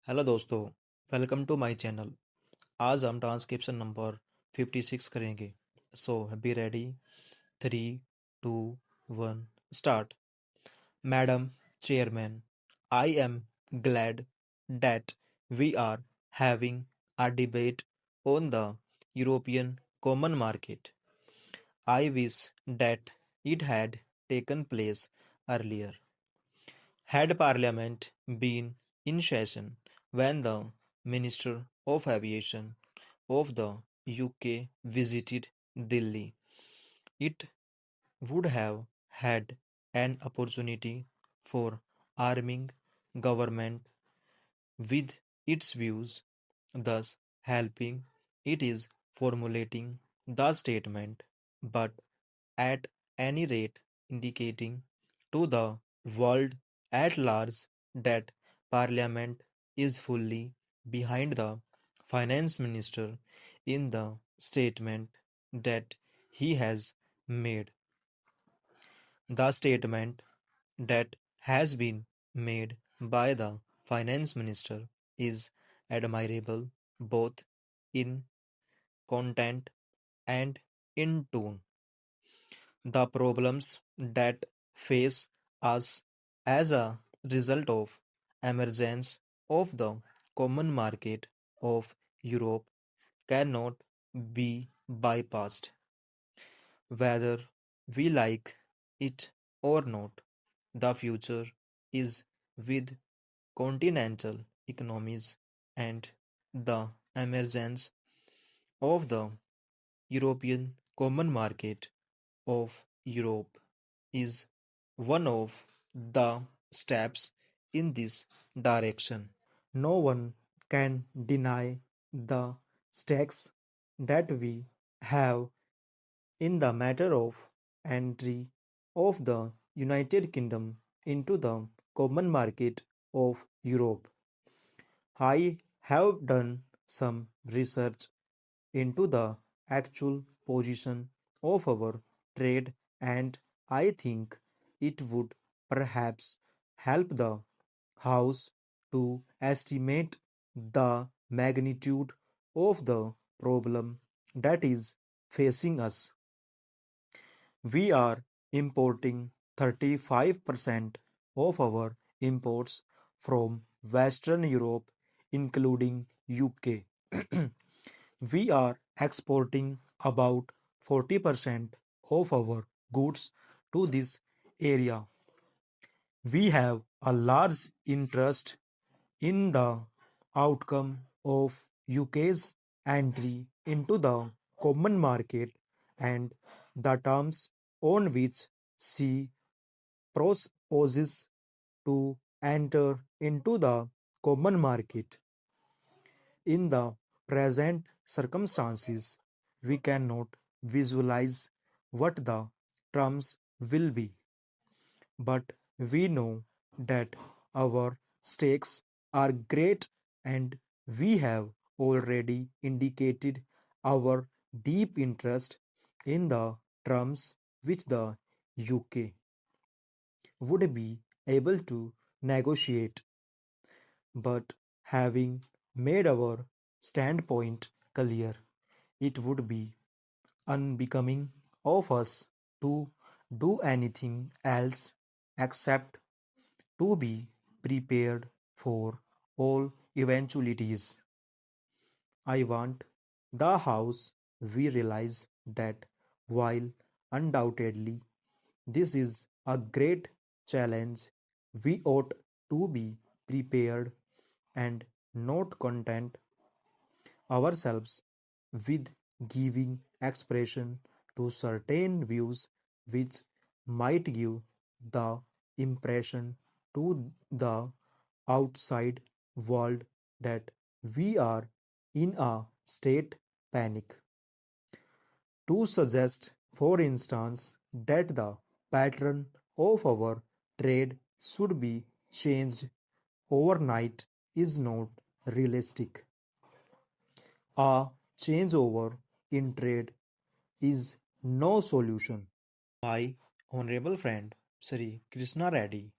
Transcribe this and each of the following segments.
Hello दोस्तों, welcome to my channel. आज हम ट्रांसक्रिप्शन नंबर 56 करेंगे। So be ready. 3, 2, 1 start. Madam chairman, I am glad that we are having a debate on the European Common Market. I wish that it had taken place earlier. Had Parliament been in session when the Minister of Aviation of the UK visited Delhi, it would have had an opportunity for arming government with its views, thus helping it is formulating the statement, but at any rate indicating to the world at large that Parliament is fully behind the Finance Minister in the statement that he has made. The statement that has been made by the Finance Minister is admirable both in content and in tone. The problems that face us as a result of emergence of the common market of Europe cannot be bypassed. Whether we like it or not, the future is with continental economies, and the emergence of the European Common Market of Europe is one of the steps in this direction. No one can deny the stakes that we have in the matter of entry of the United Kingdom into the common market of Europe. I have done some research into the actual position of our trade, and I think it would perhaps help the House to estimate the magnitude of the problem that is facing us. We are importing 35% of our imports from Western Europe, including UK. We are exporting about 40% of our goods to this area. We have a large interest in the outcome of UK's entry into the common market and the terms on which she proposes to enter into the common market. In the present circumstances, we cannot visualize what the terms will be, but we know that our stakes are great, and we have already indicated our deep interest in the terms which the UK would be able to negotiate. But having made our standpoint clear, it would be unbecoming of us to do anything else except to be prepared for all eventualities. I want the House we realize that while undoubtedly this is a great challenge, we ought to be prepared and not content ourselves with giving expression to certain views which might give the impression to the outside world that we are in a state panic. To suggest, for instance, that the pattern of our trade should be changed overnight is not realistic. A changeover in trade is no solution. My honorable friend Sri Krishna Reddy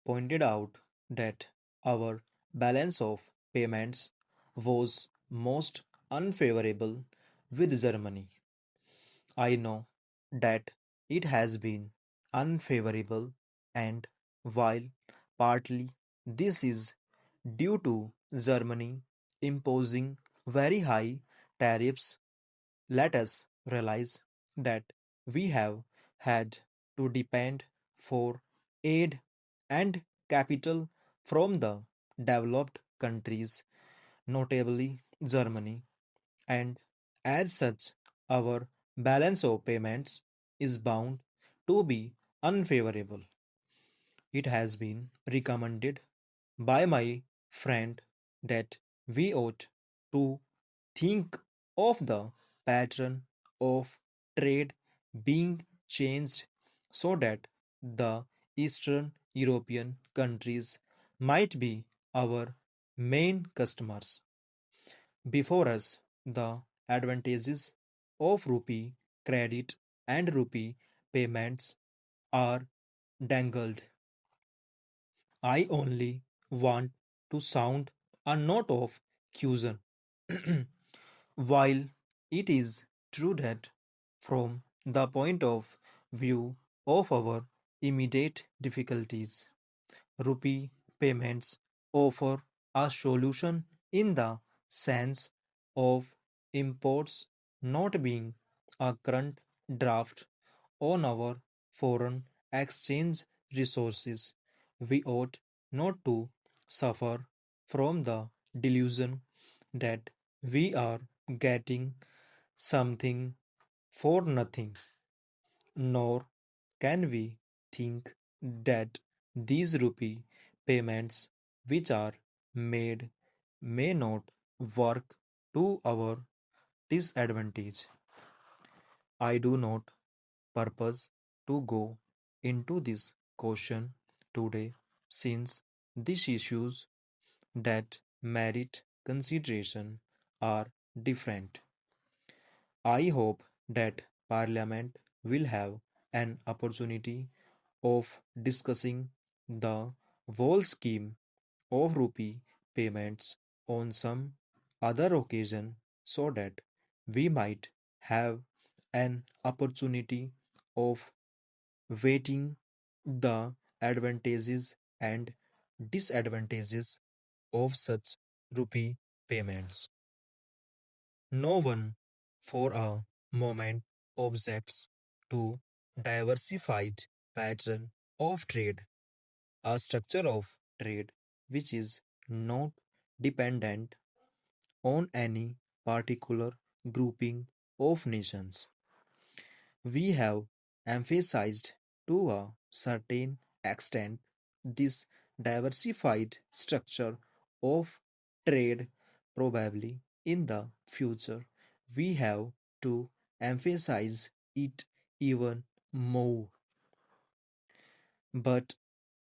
pointed out that our balance of payments was most unfavorable with Germany. I know that it has been unfavorable, and while partly this is due to Germany imposing very high tariffs, let us realize that we have had to depend for aid and capital from the developed countries, notably Germany, and as such, our balance of payments is bound to be unfavorable. It has been recommended by my friend that we ought to think of the pattern of trade being changed so that the Eastern European countries might be our main customers. Before us, the advantages of rupee credit and rupee payments are dangled. I only want to sound a note of caution. While it is true that, from the point of view of our immediate difficulties, rupee payments offer a solution in the sense of imports not being a current draft on our foreign exchange resources. We ought not to suffer from the delusion that we are getting something for nothing, nor can we think that these rupee payments which are made may not work to our disadvantage. I do not purpose to go into this question today since these issues that merit consideration are different. I hope that Parliament will have an opportunity of discussing the whole scheme of rupee payments on some other occasion so that we might have an opportunity of weighting the advantages and disadvantages of such rupee payments. No one for a moment objects to diversified pattern of trade, a structure of trade which is not dependent on any particular grouping of nations. We have emphasized to a certain extent this diversified structure of trade. Probably in the future we have to emphasize it even more. But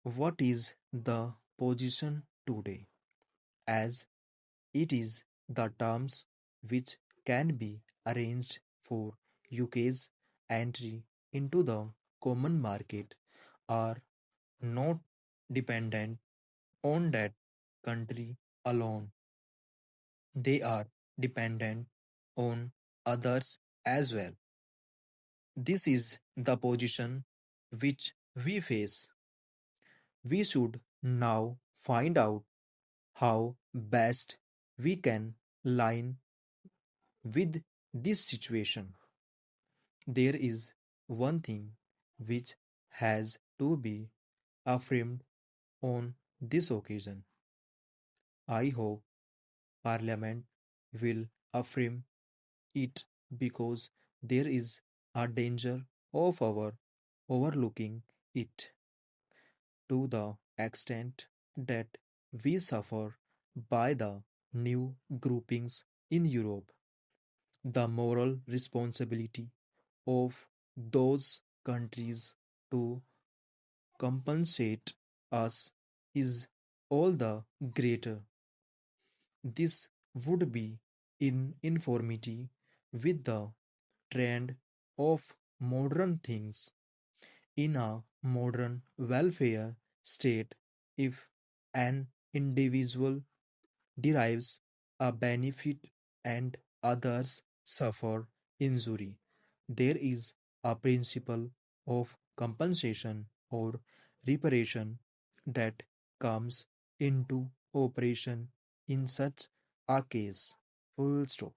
what is the position today? As it is the terms which can be arranged for UK's entry into the common market are not dependent on that country alone. They are dependent on others as well. This is the position which we face. We should now find out how best we can line with this situation. There is one thing which has to be affirmed on this occasion. I hope Parliament will affirm it because there is a danger of our overlooking it to the extent that we suffer by the new groupings in Europe. The moral responsibility of those countries to compensate us is all the greater. This would be in conformity with the trend of modern things in a modern welfare state if an individual derives a benefit and others suffer injury. There is a principle of compensation or reparation that comes into operation in such a case. Full stop.